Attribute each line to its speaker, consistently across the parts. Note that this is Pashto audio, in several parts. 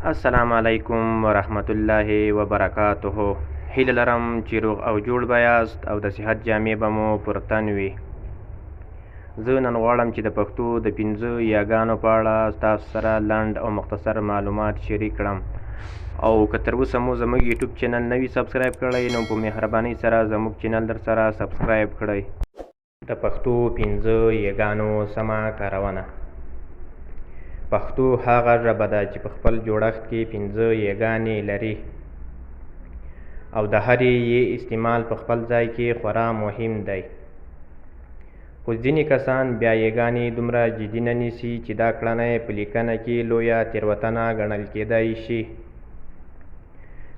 Speaker 1: السلام علیکم ورحمت الله وبرکاته. هیله لرم چې روغ او جوړ به یاست او د صحت جامې به مو پر تن وي. زه نن غواړم چې د پښتو د 5 یاګانو په اړه ستاسو سره لنډ او مختصر معلومات شریک کړم. او که تر اوسه مو زموږ یوټیوب چینل نه وي سبسکرایب کړی نو په مهربانۍ سره زموږ چینل در سره سبسکرایب کړئ. د پښتو 5 یاګانو سمه کارونه. پښتو هغه ژبه ده چې په خپل جوړښت کې 5 یاګانې لري او د هرې یې استعمال په خپل ځای کې خورا مهم دی. خو ځینې کسان بیا یاګانې دومره جدي نه نیسي چې دا کړنه په لیکنه کې لویه تېروتنه ګڼل کېدای شي.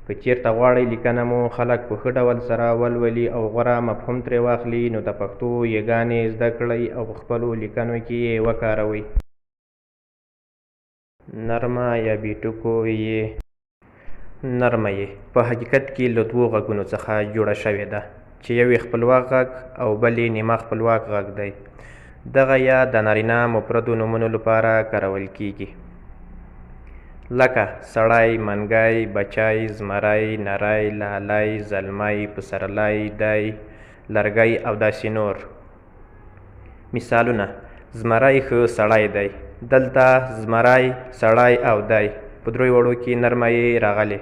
Speaker 1: که چېرته غواړئ لیکنه مو خلک په ښه ډول سره ولولي او غوره مفهوم ترې واخلي نو د پښتو یاګانې زده کړئ او په خپلو لیکنو کې یې وکاروئ. نرمه یا بیټوکو یې. نرمه یې په حقیقت کې له 2 غږونو څخه جوړه شوې ده چې یو یې خپلواک غږ او بل یې نیمه خپلواک غږ دی. دغه یا د نارینه مفردو نومونو لپاره کارول کیږي لکه سړی، منګی، بچی، زمری، نری، لالی، زلمی، پسرلی، دی، لرګی او داسې نور. مثالونه: زمری ښه سړی دی. دلته زمری، سړی او دی په 3 وړو کې نرمه یې راغلې.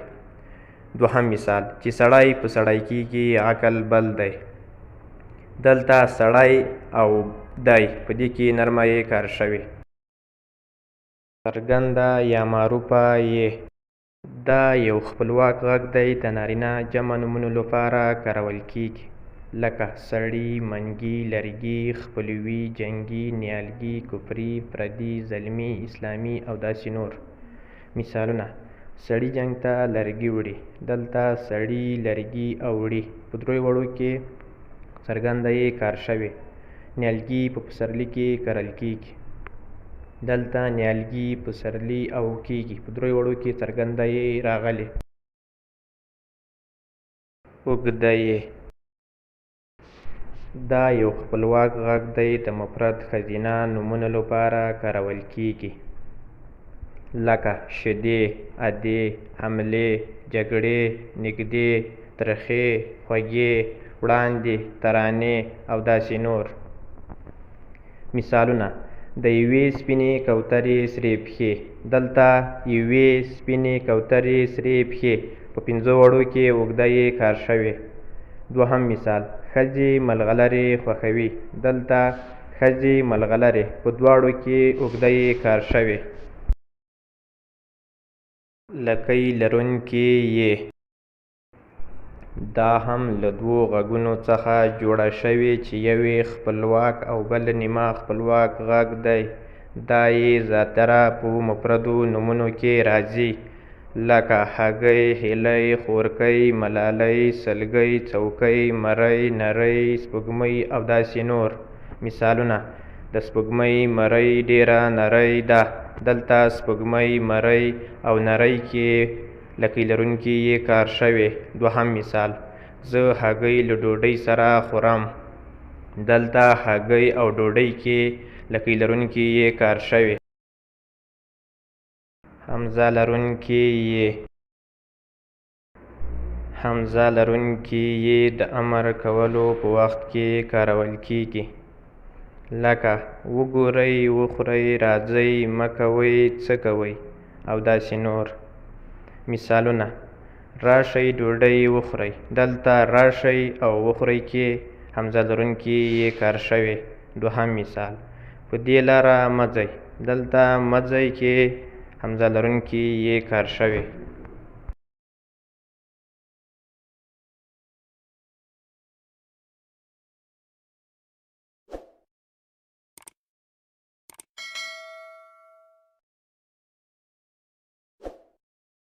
Speaker 1: دوهم مثال: چې سړی په سړی کېږي عقل بل دی. دلته سړی او دی په دې کې نرمه یې کار شوې. څرګنده یا معروفه یې. دا یو خپلواک غږ دی د نارینه جمع نومونو لپاره کارول کیږي لکه سړي، منګي، لرګي، خپلوي، جنګي، نیالګي، کفري، پردي، زلمي، اسلامي او داسې نور. مثالونه: سړي جنګ ته لرګي وړي. دلته سړي، لرګي او وړي په 3 وړو کې څرګنده یې کار شوې. نیالګي په پسرلي کې کرل کیږي. دلته نیالګي، پسرلي او کیږي په 3 وړو کې څرګنده یې راغلې. اوږده یې. دا یو خپلواک غږ دی د مفرد ښځینه نومونو لپاره کارول کیږي لکه شیدې، ادې، حملې، جګړې، نږدې، ترخې، خوږې، وړاندې، ترانې او داسې نور. مثالونه: د یوې سپینې کوترې سرې پښې. دلته یوې سپینې کوترې سرې پښې په 5 وړو کې اوږده یې کار شوې. دوهم مثال: ښځې ملغلرې خوښوي. دلته ښځې ملغلرې په 2 کې اوږده یې کار شوې. لکۍ لرونکې یې. دا هم له 2 غږونو څخه جوړه شوې چې یو یې خپلواک او بل نیمه خپلواک غږ دی. دا یې ذاتره په مفردو نومونو کې راځي لکه هګۍ، هیلۍ، خورکۍ، ملالۍ، سلګۍ، څوکۍ، مرۍ، نرۍ، سپوږمۍ او داسې نور. مثالونه: د سپوږمۍ مرۍ ډیره نرۍ ده. دلته سپوږمۍ، مرۍ او نرۍ کې لکۍ لرونکې یې کار شوې. دوهم مثال: زه هګۍ له ډوډۍ سره خورم. دلته هګۍ او ډوډۍ کې لکۍ لرونکې یې کار شوې. حمزه لرونکې یې. حمزه لرونکې یې د امر کولو په وخت کې کارول کیږي لکه وګورئ، وخورئ، راځئ، مه کوئ، څه کوئ او داسې نور. مثالونه: راشئ ډوډۍ وخورئ. دلته راشئ او وخورئ کې حمزه لرونکې یې کار شوې. دوهم مثال: په دې لاره مه ځئ. دلته مه ځئ کې حمزه لرونکې یې کار شوې.